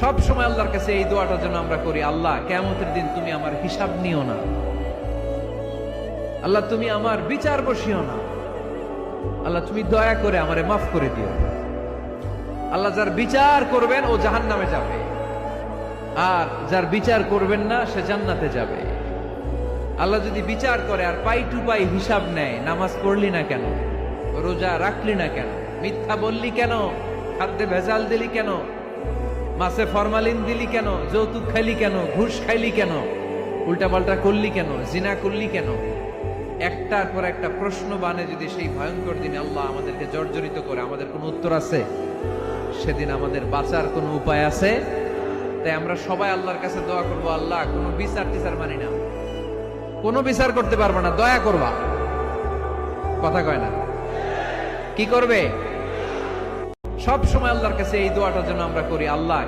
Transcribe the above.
সব সময় আল্লাহর কাছে এই দোয়াটা যেন আমরা করি, আল্লাহ কিয়ামতের দিন তুমি আমার হিসাব নিও না, আল্লাহ তুমি আমার বিচার বসিও না, আল্লাহ তুমি দয়া করে আমারে মাফ করে দিও। আল্লাহ যার বিচার করবেন ও জাহান্নামে যাবে, আর যার বিচার করবেন না সে জান্নাতে যাবে। আল্লাহ যদি বিচার করে আর পাই টু পাই হিসাব নেয়, নামাজ পড়লি না কেন, রোজা রাখলি না কেন, মিথ্যা বললি কেন, খাদ্যে ভেজাল দিলি কেন, মাছে ফরমালিন দিলি কেন, যৌতুক খাইলি কেন, ঘুষ খাইলি কেন, উল্টাপাল্টা করলি কেন, জিনা করলি কেন, একটার পর একটা প্রশ্ন বানে যদি সেই ভয়ঙ্কর দিনে আল্লাহ আমাদেরকে জর্জরিত করে, আমাদের কোনো উত্তর আছে? সেদিন আমাদের বাঁচার কোনো উপায় আছে? তাই আমরা সবাই আল্লাহর কাছে দোয়া করবো, আল্লাহ কোনো বিচার টিচার মানি না, কোনো বিচার করতে পারবো না, দয়া করবা। কথা কয় না? কি করবে? সব সময় আল্লাহর কাছে এই দোয়াটা যেন আমরা করি, আল্লাহ